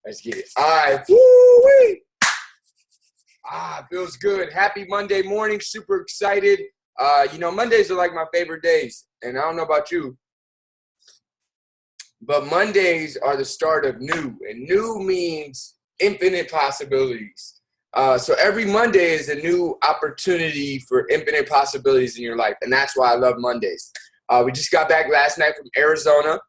Let's get it. All right. Woo-wee. Feels good. Happy Monday morning. Super excited. Mondays are like my favorite days. And I don't know about you, but Mondays are the start of new. And new means infinite possibilities. So every Monday is a new opportunity for infinite possibilities in your life. And that's why I love Mondays. We just got back last night from Arizona.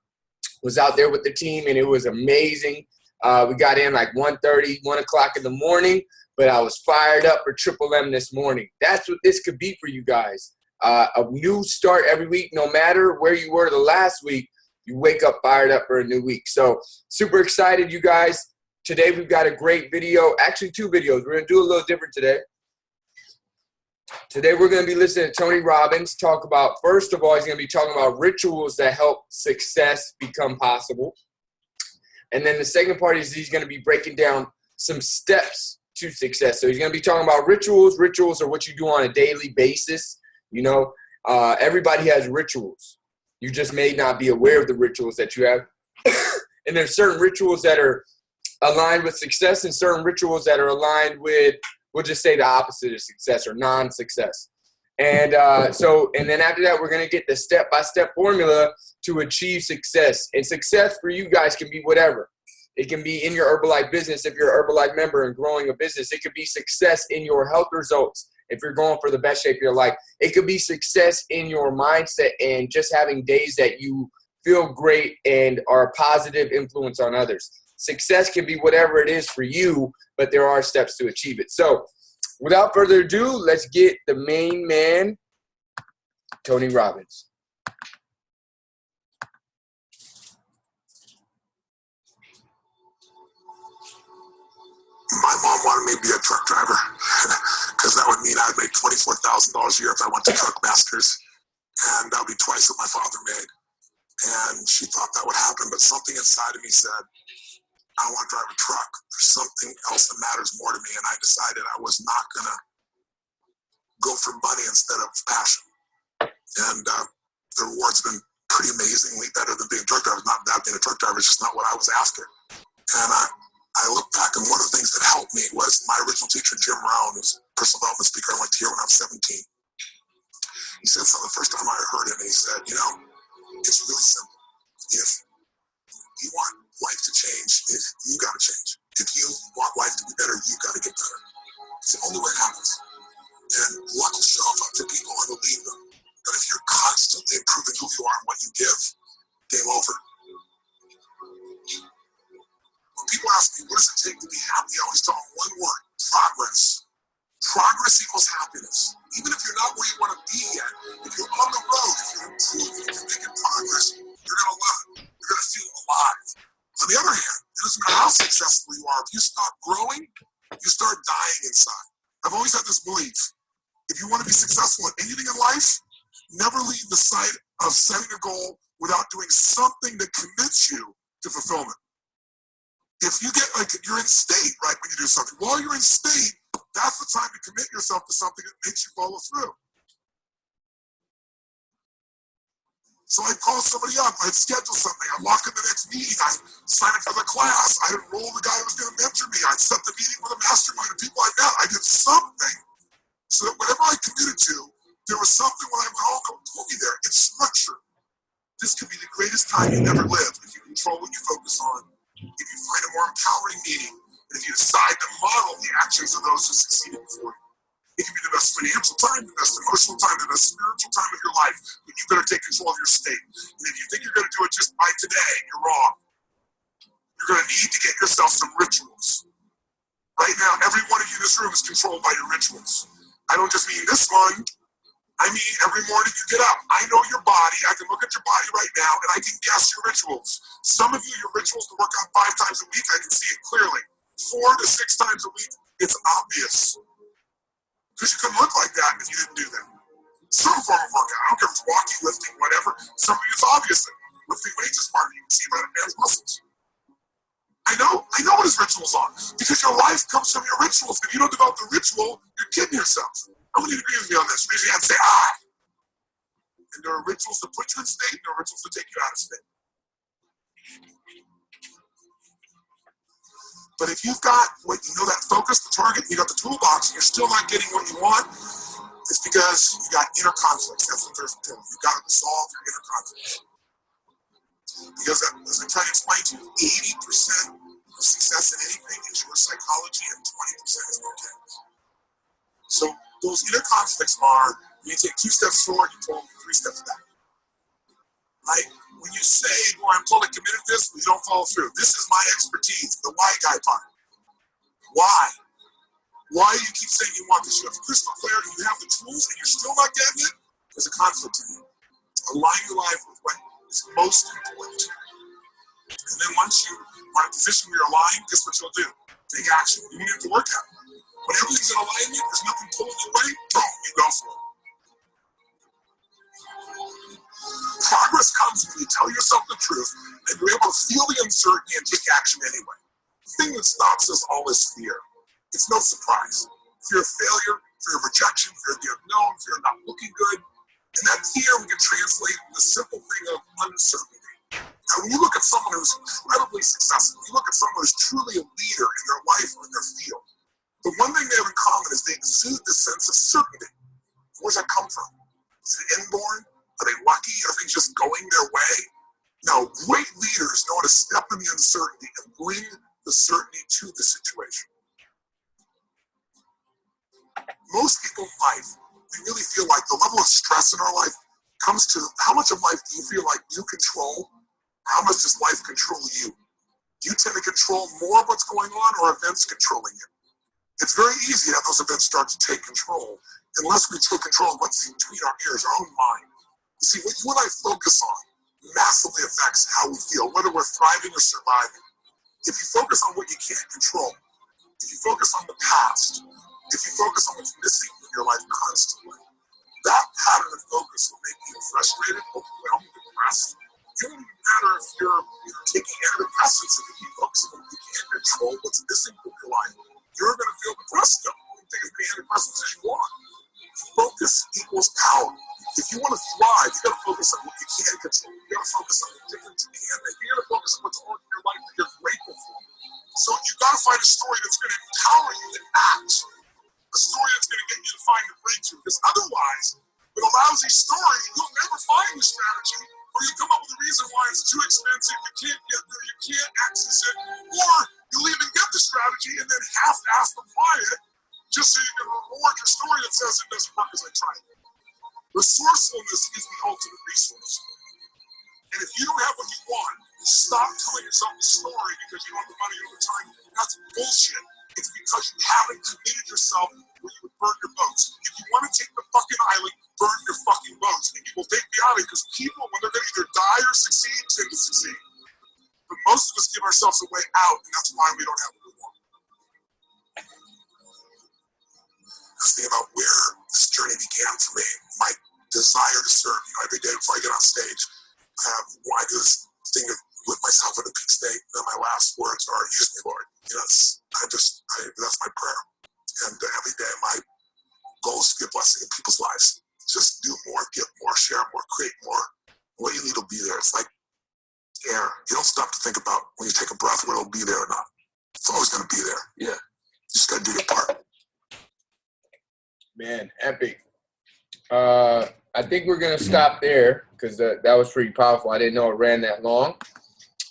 Was out there with the team, and it was amazing. We got in like 1:30, 1 o'clock in the morning, but I was fired up for Triple M this morning. That's what this could be for you guys. A new start every week, no matter where you were the last week, you wake up fired up for a new week. So super excited, you guys. Today we've got a great video, actually 2 videos. We're going to do a little different today. Today we're going to be listening to Tony Robbins talk about, first of all, he's going to be talking about rituals that help success become possible. And then the second part is he's going to be breaking down some steps to success. So he's going to be talking about rituals. Rituals are what you do on a daily basis. Everybody has rituals. You just may not be aware of the rituals that you have. And there's certain rituals that are aligned with success and certain rituals that are aligned with, we'll just say, the opposite of success or non-success. And then after that, we're going to get the step-by-step formula to achieve success. And success for you guys can be whatever. It can be in your Herbalife business if you're an Herbalife member and growing a business. It could be success in your health results if you're going for the best shape of your life. It could be success in your mindset and just having days that you feel great and are a positive influence on others. Success can be whatever it is for you, but there are steps to achieve it. So without further ado, let's get the main man, Tony Robbins. My mom wanted me to be a truck driver because that would mean I'd make $24,000 a year if I went to Truck Masters, and that would be twice what my father made. And she thought that would happen, but something inside of me said, I want to drive a truck. There's something else that matters more to me, and I decided I was not going to go for money instead of passion. And the reward's been pretty amazingly better than being a truck driver. Not that being a truck driver is just not what I was after. And I look back, and one of the things that helped me was my original teacher, Jim Rohn, who's a personal development speaker. I went to hear when I was 17. He said something the first time I heard him, and he said, it's really simple. If you want life to change, you got to change. If you want life to be better, you got to get better. It's the only way it happens. And luck will show up to people and will lead them. But if you're constantly improving who you are and what you give, game over. When people ask me, what does it take to be happy? I always tell them one word: progress. Progress equals happiness. Even if you're not where you want to be yet, if you're on the road, if you're improving, if you're making progress, you're going to love it. You're going to feel alive. On the other hand, it doesn't matter how successful you are. If you stop growing, you start dying inside. I've always had this belief. If you want to be successful in anything in life, never leave the sight of setting a goal without doing something that commits you to fulfillment. If you get you're in state, right, when you do something, while you're in state, that's the time to commit yourself to something that makes you follow through. So I'd call somebody up, I'd schedule something, I'd lock in the next meeting, I'd sign up for the class, I'd enroll the guy who was going to mentor me, I'd set the meeting with a mastermind of people I met. I did something so that whatever I committed to, there was something when I went home that told me there. It's structure. This could be the greatest time you ever lived if you control what you focus on, if you find a more empowering meeting, and if you decide to model the actions of those who succeeded before you. It can be the best financial time, the best emotional time, the best spiritual time of your life, but you better take control of your state. And if you think you're going to do it just by today, you're wrong. You're going to need to get yourself some rituals. Right now, every one of you in this room is controlled by your rituals. I don't just mean this one. I mean every morning you get up. I know your body. I can look at your body right now, and I can guess your rituals. Some of you, your rituals to work out 5 times a week, I can see it clearly. 4 to 6 times a week, it's obvious. Because you couldn't look like that if you didn't do that. Some form of workout. I don't care if it's walking, lifting, whatever. Some of you, it's obvious that lifting weights is part of it. You can see by the man's muscles. I know what his rituals are. Because your life comes from your rituals. If you don't develop the ritual, you're kidding yourself. How many agree with me on this? Raise your hand and say, And there are rituals to put you in state, and there are rituals to take you out of state. But if you've got what you know, that focus, the target, you got the toolbox, and you're still not getting what you want, it's because you got inner conflicts. That's what there's doing. You've got to resolve your inner conflicts. Because as I try to explain to you, 80% of success in anything is your psychology and 20% is mechanics. So those inner conflicts are, when you take 2 steps forward, you pull 3 steps back. Right? When you say, well, I'm totally committed to this, but you don't follow through. This is my expertise, the why guy part. Why? Why do you keep saying you want this? You have crystal clarity, you have the tools, and you're still not getting it? There's a conflict in you. Align your life with what is most important. And then once you are in a position where you're aligned, guess what you'll do? Take action. You need it to work out. When everything's in alignment, there's nothing pulling you away, boom, you go for it. Progress comes when you tell yourself the truth and you're able to feel the uncertainty and take action anyway. The thing that stops us all is fear. It's no surprise. Fear of failure, fear of rejection, fear of the unknown, fear of not looking good. And that fear we can translate in the simple thing of uncertainty. Now, when you look at someone who's incredibly successful, you look at someone who's truly a leader in their life or in their field, the one thing they have in common is they exude this sense of certainty. Where's that come from? Is it inborn? Are they lucky? Are things just going their way? No, great leaders know how to step in the uncertainty and bring the certainty to the situation. Most people in life, we really feel like the level of stress in our life comes to how much of life do you feel like you control? How much does life control you? Do you tend to control more of what's going on or events controlling you? It's very easy to have those events start to take control unless we take control of what's between our ears, our own mind. You see, what you and I focus on massively affects how we feel, whether we're thriving or surviving. If you focus on what you can't control, if you focus on the past, if you focus on what's missing in your life constantly, that pattern of focus will make you frustrated, overwhelmed, depressed. It doesn't even matter if you're taking antidepressants. If you keep focusing on what you can't control, what's missing from your life, you're going to feel depressed. You can take as many antidepressants as you want. Focus equals power. If you want to thrive, you got to focus on what you can control. You got to focus on the difference you can make. You got to focus on what's on in your life that you're grateful for. So you got to find a story that's going to empower you to act. A story that's going to get you to find the breakthrough. Because otherwise, with a lousy story, you'll never find the strategy, or you come up with a reason why it's too expensive, you can't get there, you can't access it, or you'll even get the strategy and then half-ass apply it just so you can reward your story that says it doesn't work as I tried. Resourcefulness is the ultimate resource. And if you don't have what you want, stop telling yourself the story because you don't have the money all the time. That's bullshit. It's because you haven't committed yourself where you would burn your boats. If you want to take the fucking island, burn your fucking boats. And you will take the island because people, when they're going to either die or succeed, tend to succeed. But most of us give ourselves a way out, and that's why we don't have what we want. Let's think about where this journey began for me. My desire to serve. Every day before I get on stage, I do this thing of lift myself in a peak state, and then my last words are, use me, Lord. That's my prayer. And every day my goal is to be a blessing in people's lives. Just do more, give more, share more, create more. What you need will be there. It's like air. You don't stop to think about when you take a breath whether it'll be there or not. It's always going to be there. Yeah. You just got to do your part. Man, epic. I think we're going to stop there because that was pretty powerful. I didn't know it ran that long.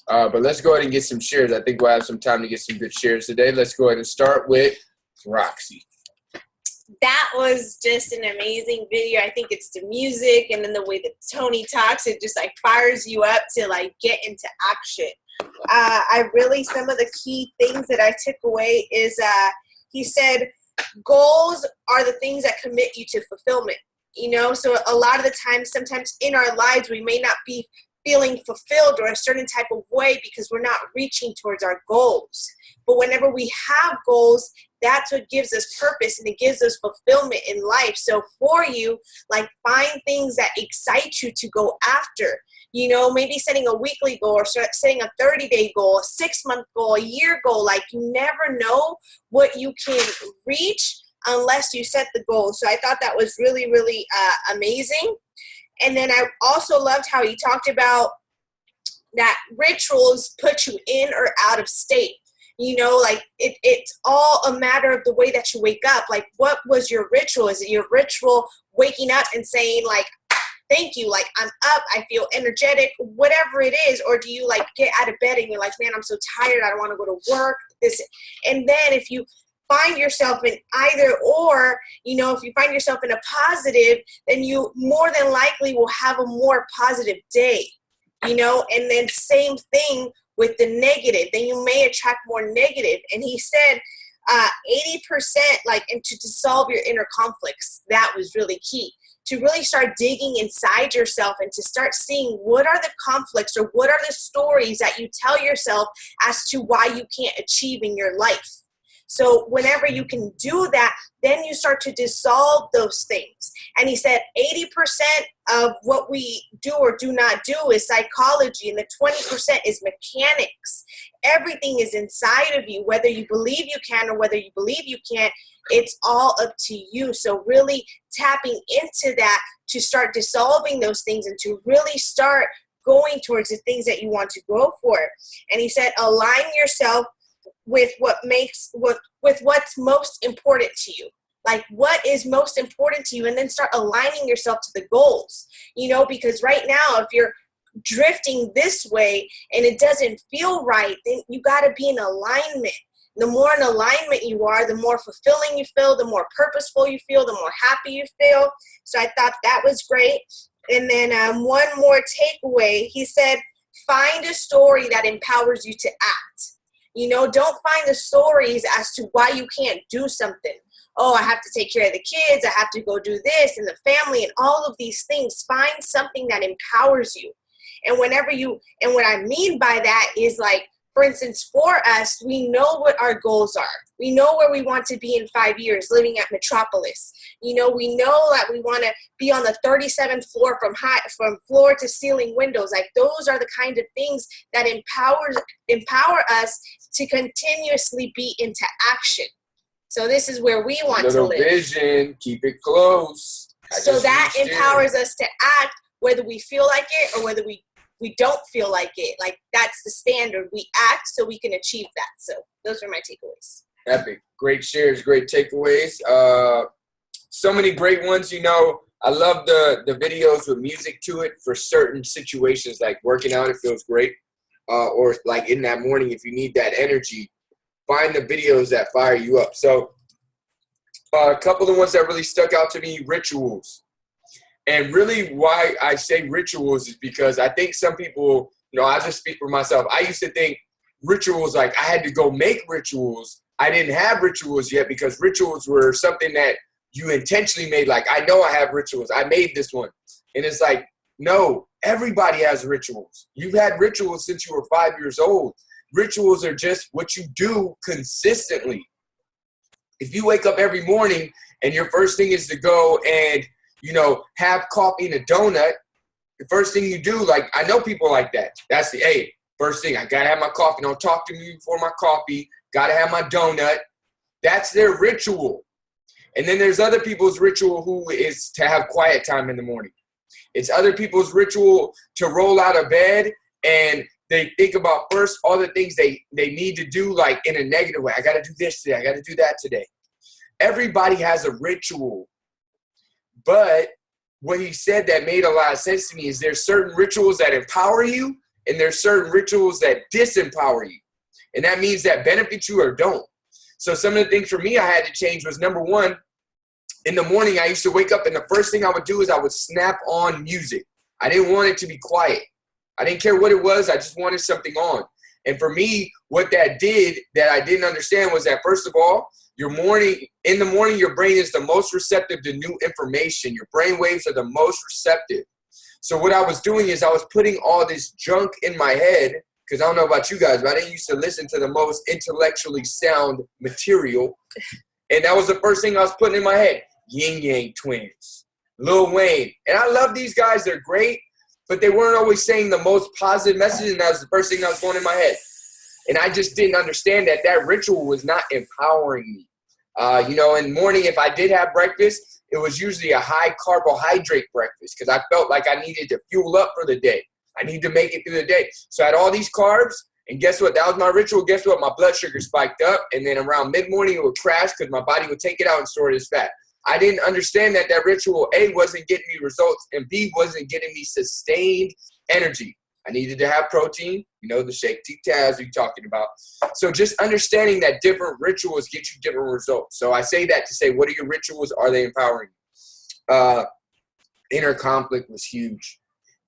But let's go ahead and get some shares. I think we'll have some time to get some good shares today. Let's go ahead and start with Roxy. That was just an amazing video. I think it's the music and then the way that Tony talks, it just like fires you up to like get into action. Some of the key things that I took away is he said goals are the things that commit you to fulfillment. So a lot of the time, sometimes in our lives, we may not be feeling fulfilled or a certain type of way because we're not reaching towards our goals. But whenever we have goals, that's what gives us purpose and it gives us fulfillment in life. So for you, like find things that excite you to go after. Maybe setting a weekly goal or setting a 30-day goal, a 6-month goal, a year goal. Like you never know what you can reach unless you set the goal. So I thought that was really, really amazing. And then I also loved how he talked about that rituals put you in or out of state. You know, like it's all a matter of the way that you wake up. Like, what was your ritual? Is it your ritual waking up and saying like, thank you, like I'm up, I feel energetic, whatever it is? Or do you like get out of bed and you're like, man, I'm so tired, I don't want to go to work, this? And then if you find yourself in either or, you know, if you find yourself in a positive, then you more than likely will have a more positive day, you know. And then same thing with the negative, then you may attract more negative. And he said 80%, like, and to solve your inner conflicts, that was really key. To really start digging inside yourself and to start seeing what are the conflicts or what are the stories that you tell yourself as to why you can't achieve in your life. So whenever you can do that, then you start to dissolve those things. And he said 80% of what we do or do not do is psychology, and the 20% is mechanics. Everything is inside of you, whether you believe you can or whether you believe you can't. It's all up to you. So really tapping into that to start dissolving those things and to really start going towards the things that you want to go for. And he said, align yourself with what's most important to you. Like, what is most important to you? And then start aligning yourself to the goals, you know, because right now, if you're drifting this way and it doesn't feel right, then you got to be in alignment. The more in alignment you are, the more fulfilling you feel, the more purposeful you feel, the more happy you feel. So I thought that was great. And then one more takeaway, he said, find a story that empowers you to act. You know, don't find the stories as to why you can't do something. Oh, I have to take care of the kids, I have to go do this, and the family, and all of these things. Find something that empowers you. And what I mean by that is, like, for instance, for us, we know what our goals are. We know where we want to be in 5 years, living at Metropolis. You know, we know that we want to be on the 37th floor from floor to ceiling windows. Like, those are the kind of things that empower us to continuously be into action. So this is where we want to live. Vision, keep it close. So that empowers us to act, whether we feel like it or whether we don't feel like it. Like, that's the standard. We act so we can achieve that. So those are my takeaways. Epic. Great shares, great takeaways. So many great ones. You know, I love the videos with music to it for certain situations, like working out, it feels great. Or like in that morning, if you need that energy, find the videos that fire you up. So a couple of the ones that really stuck out to me, rituals. And really why I say rituals is because I think some people, you know, I just speak for myself. I used to think rituals, like I had to go make rituals. I didn't have rituals yet because rituals were something that you intentionally made. Like, I know I have rituals. I made this one. And it's like, no, everybody has rituals. You've had rituals since you were 5 years old. Rituals are just what you do consistently. If you wake up every morning and your first thing is to go and, you know, have coffee and a donut, the first thing you do, like, I know people like that. That's the, hey, first thing, I got to have my coffee. Don't talk to me before my coffee. Got to have my donut. That's their ritual. And then there's other people's ritual who is to have quiet time in the morning. It's other people's ritual to roll out of bed and they think about first all the things they need to do, like in a negative way. I got to do this today. I got to do that today. Everybody has a ritual. But what he said that made a lot of sense to me is there's certain rituals that empower you and there's certain rituals that disempower you. And that means that benefit you or don't. So some of the things for me I had to change was, number one, in the morning I used to wake up and the first thing I would do is I would snap on music. I didn't want it to be quiet. I didn't care what it was. I just wanted something on. And for me, what that did that I didn't understand was that, first of all, in the morning, your brain is the most receptive to new information. Your brain waves are the most receptive. So what I was doing is I was putting all this junk in my head, because I don't know about you guys, but I didn't used to listen to the most intellectually sound material. And that was the first thing I was putting in my head. Yin Yang Twins, Lil Wayne. And I love these guys. They're great. But they weren't always saying the most positive message, and that was the first thing that was going in my head. And I just didn't understand that ritual was not empowering me. You know, in the morning, if I did have breakfast, it was usually a high carbohydrate breakfast because I felt like I needed to fuel up for the day. I need to make it through the day. So I had all these carbs, And guess what? That was my ritual. Guess what? My blood sugar spiked up, and then around mid-morning it would crash because my body would take it out and store it as fat. I didn't understand that ritual, A, wasn't getting me results, and B, wasn't getting me sustained energy. I needed to have protein, the shake, tea, tabs we're talking about. So just understanding that different rituals get you different results. So I say that to say, what are your rituals? Are they empowering? Inner conflict was huge.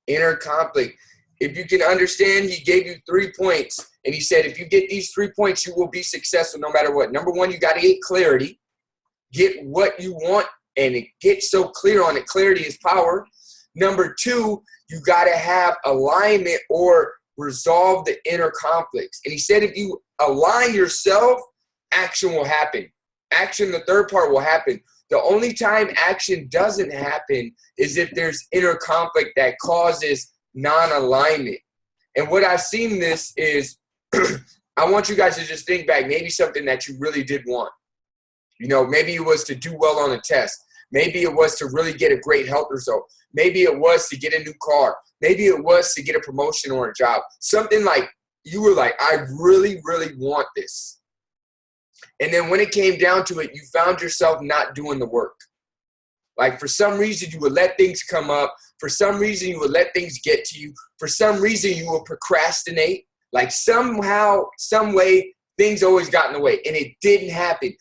Inner conflict. If you can understand, he gave you 3 points, and he said, if you get these 3 points, you will be successful no matter what. Number one, you got to get clarity. Get what you want, and get so clear on it. Clarity is power. Number two, you got to have alignment or resolve the inner conflicts. And he said, if you align yourself, action will happen. Action, the third part, will happen. The only time action doesn't happen is if there's inner conflict that causes non-alignment. And what I've seen this is, I want you guys to just think back, maybe something that you really did want. Maybe it was to do well on a test. Maybe it was to really get a great health result. Maybe it was to get a new car. Maybe it was to get a promotion or a job. Something like you were like, I really, really want this. And then when it came down to it, you found yourself not doing the work. Like for some reason, you would let things come up. For some reason, you would let things get to you. For some reason, you would procrastinate. Like somehow, some way, things always got in the way. And it didn't happen.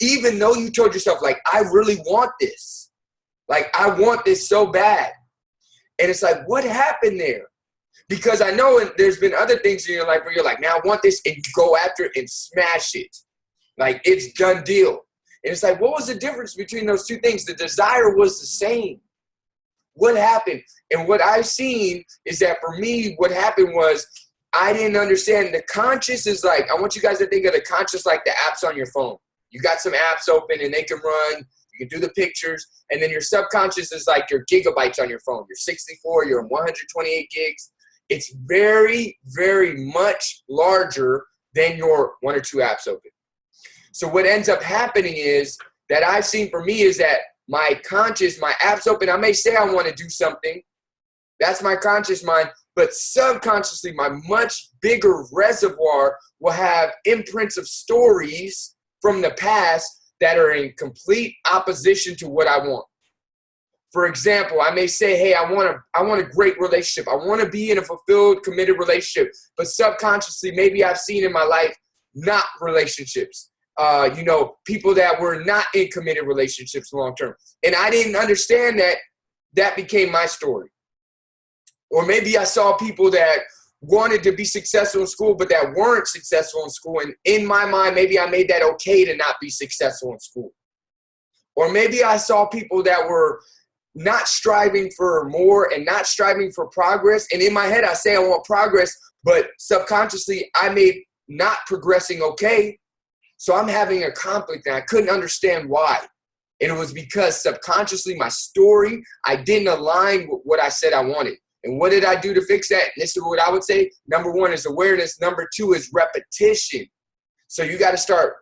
Even though you told yourself, like, I really want this. Like, I want this so bad. And it's like, what happened there? Because I know there's been other things in your life where you're like, now I want this, and you go after it and smash it. Like, it's done deal. And it's like, what was the difference between those two things? The desire was the same. What happened? And what I've seen is that for me, what happened was I didn't understand. The conscious is like, I want you guys to think of the conscious like the apps on your phone. You got some apps open and they can run. You can do the pictures. And then your subconscious is like your gigabytes on your phone. You're 64, you're 128 gigs. It's very, very much larger than your 1 or 2 apps open. So what ends up happening is that I've seen for me is that my conscious, my apps open, I may say I want to do something. That's my conscious mind. But subconsciously, my much bigger reservoir will have imprints of stories from the past that are in complete opposition to what I want. For example, I may say, hey, I want a great relationship. I want to be in a fulfilled, committed relationship. But subconsciously, maybe I've seen in my life not relationships. People that were not in committed relationships long term. And I didn't understand that became my story. Or maybe I saw people that wanted to be successful in school, but that weren't successful in school. And in my mind, maybe I made that okay to not be successful in school. Or maybe I saw people that were not striving for more and not striving for progress. And in my head, I say I want progress, but subconsciously I made not progressing okay. So I'm having a conflict and I couldn't understand why. And it was because subconsciously my story, I didn't align with what I said I wanted. And what did I do to fix that? This is what I would say. Number 1 is awareness. Number 2 is repetition. So you got to start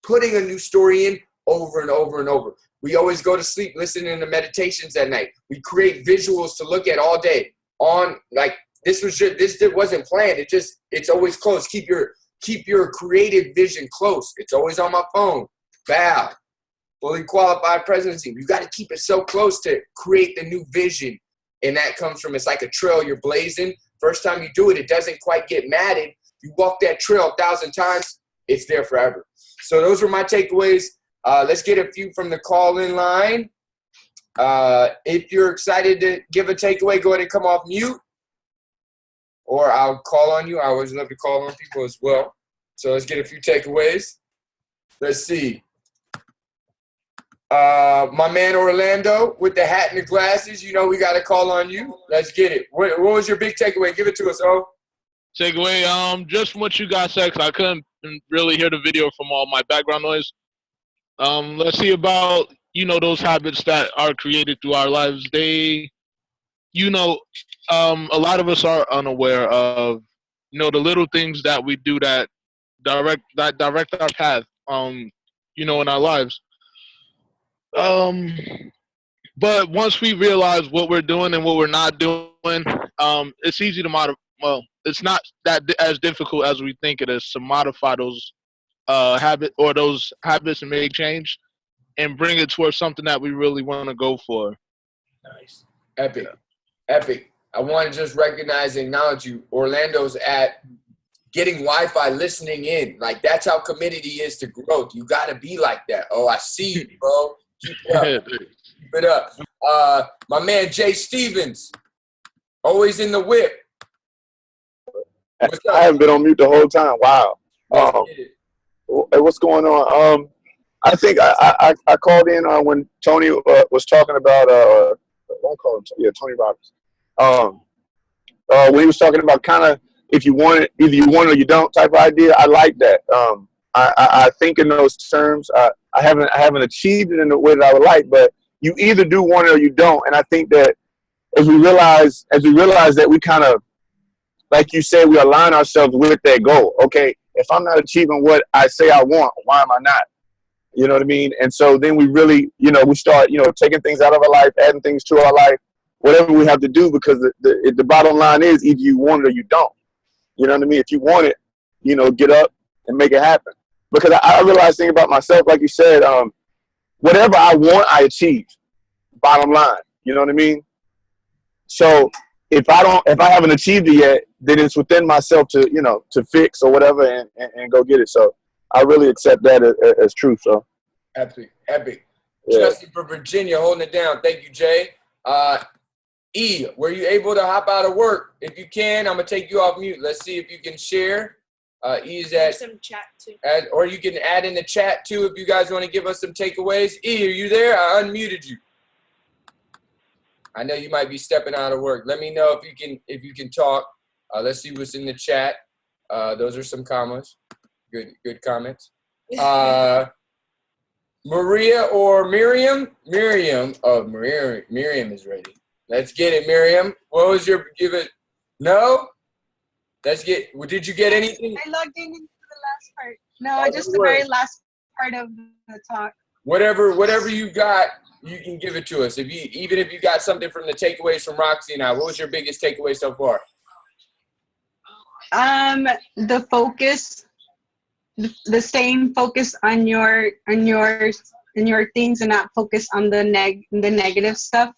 putting a new story in over and over and over. We always go to sleep listening to meditations at night. We create visuals to look at all day. This wasn't planned. It's always close. Keep your creative vision close. It's always on my phone. Bow. Fully qualified presidency. You got to keep it so close to create the new vision. And that comes from, it's like a trail you're blazing. First time you do it, it doesn't quite get matted. You walk that trail 1,000 times, it's there forever. So those were my takeaways. Let's get a few from the call-in line. If you're excited to give a takeaway, go ahead and come off mute. Or I'll call on you. I always love to call on people as well. So let's get a few takeaways. Let's see. My man Orlando with the hat and the glasses, we got to call on you. Let's get it. What was your big takeaway? Give it to us, Takeaway, just from what you guys said, because I couldn't really hear the video from all my background noise. Let's see about, those habits that are created through our lives. They, a lot of us are unaware of, the little things that we do that direct our path, in our lives. But once we realize what we're doing and what we're not doing, it's easy to it's not that as difficult as we think it is to modify those those habits and make change and bring it towards something that we really want to go for. Nice. Epic. Epic. I want to just recognize and acknowledge you. Orlando's at getting Wi-Fi, listening in. Like, that's how committed he is to growth. You got to be like that. Oh, I see you, bro. Keep it up. Keep it up. My man, Jay Stevens, always in the whip. I haven't been on mute the whole time. Wow. Hey, what's going on? I think I called in when Tony was talking about Tony Robbins. When he was talking about kind of if you want it, either you want it or you don't type of idea. I like that. I think in those terms. I haven't achieved it in the way that I would like, but you either do want it or you don't. And I think that as we realize that we kind of, like you said, we align ourselves with that goal. Okay, if I'm not achieving what I say I want, why am I not? You know what I mean? And so then we really, we start, taking things out of our life, adding things to our life, whatever we have to do, because the bottom line is either you want it or you don't. You know what I mean? If you want it, get up and make it happen. Because I realize things about myself, like you said, whatever I want, I achieve. Bottom line. You know what I mean? So if I haven't achieved it yet, then it's within myself to, to fix or whatever and go get it. So I really accept that as true. So epic. Yeah. Justin from Virginia holding it down. Thank you, Jay. E, were you able to hop out of work? If you can, I'm gonna take you off mute. Let's see if you can share. E's at some chat too. Or you can add in the chat too if you guys want to give us some takeaways. E, are you there? I unmuted you. I know you might be stepping out of work. Let me know if you can talk. Let's see what's in the chat. Those are some commas. Good comments. Maria or Miriam? Miriam. Oh, Miriam is ready. Let's get it, Miriam. What was your give it? No? Did you get anything? I logged in into the last part. No, just the very last part of the talk. Whatever you got, you can give it to us. Even if you got something from the takeaways from Roxy and I, what was your biggest takeaway so far? The focus, the staying focused on your things and not focus on the negative stuff.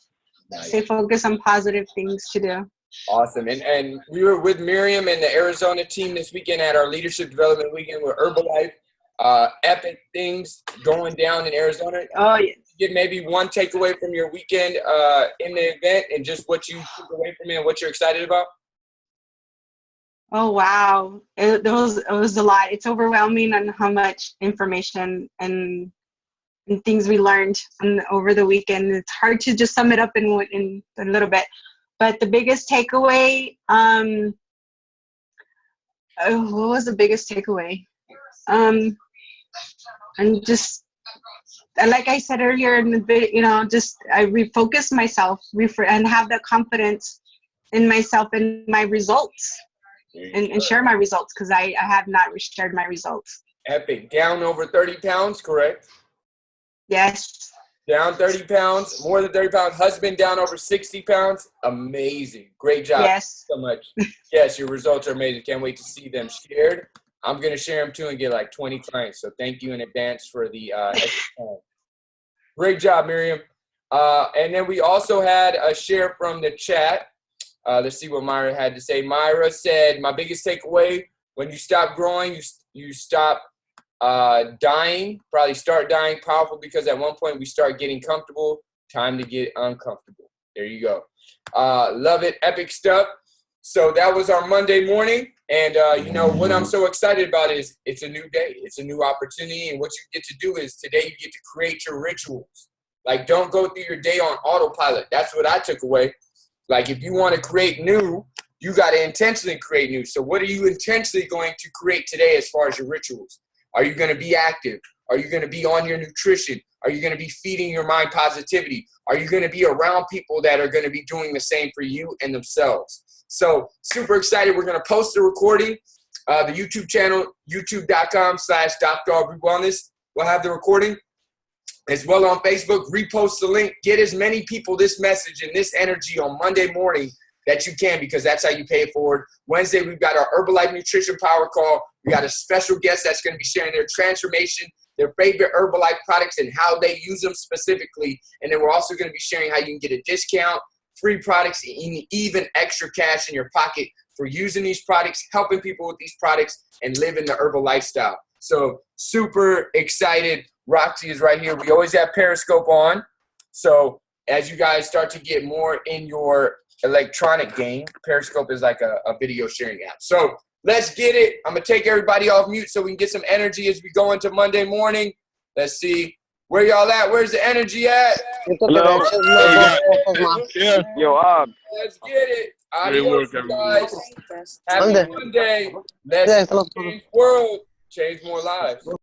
Nice. Stay focused on positive things to do. Awesome. And we were with Miriam and the Arizona team this weekend at our leadership development weekend with Herbalife. Epic things going down in Arizona. Oh, yes. Get maybe one takeaway from your weekend in the event and just what you took away from it and what you're excited about. Oh, wow. It was a lot. It's overwhelming on how much information and things we learned over the weekend. It's hard to just sum it up in a little bit. But the biggest takeaway, what was the biggest takeaway? And just, like I said earlier in the video, I refocus myself and have the confidence in myself and my results and share my results, because I have not shared my results. Epic. Down over 30 pounds, correct? Yes. Down 30 pounds, more than 30 pounds. Husband down over 60 pounds. Amazing. Great job. Yes. So much. Yes, your results are amazing. Can't wait to see them shared. I'm going to share them too and get like 20 clients. So thank you in advance for the great job, Miriam. And then we also had a share from the chat. Let's see what Myra had to say. Myra said, my biggest takeaway, when you stop growing, you stop dying, probably start dying. Powerful, because at one point we start getting comfortable. Time to get uncomfortable. There you go. Love it. Epic stuff. So that was our Monday morning. And what I'm so excited about is it's a new day. It's a new opportunity. And what you get to do is today you get to create your rituals. Like, don't go through your day on autopilot. That's what I took away. Like, if you want to create new, you got to intentionally create new. So what are you intentionally going to create today as far as your rituals? Are you going to be active? Are you going to be on your nutrition? Are you going to be feeding your mind positivity? Are you going to be around people that are going to be doing the same for you and themselves? So super excited. We're going to post the recording, the YouTube channel, youtube.com/DrAubreyWellness. We'll have the recording as well on Facebook. Repost the link. Get as many people this message and this energy on Monday morning that you can, because that's how you pay it forward. Wednesday, we've got our Herbalife Nutrition Power Call. We got a special guest that's going to be sharing their transformation, their favorite Herbalife products and how they use them specifically. And then we're also going to be sharing how you can get a discount, free products, and even extra cash in your pocket for using these products, helping people with these products, and living the herbal lifestyle. So super excited. Roxy is right here. We always have Periscope on. So as you guys start to get more in your electronic game, Periscope is like a video sharing app. So let's get it. I'm going to take everybody off mute so we can get some energy as we go into Monday morning. Let's see. Where y'all at? Where's the energy at? Hello. Yeah. Yo, Let's get it. Great Adios, work, guys. everyone. Happy Monday. Let's change the world, change more lives.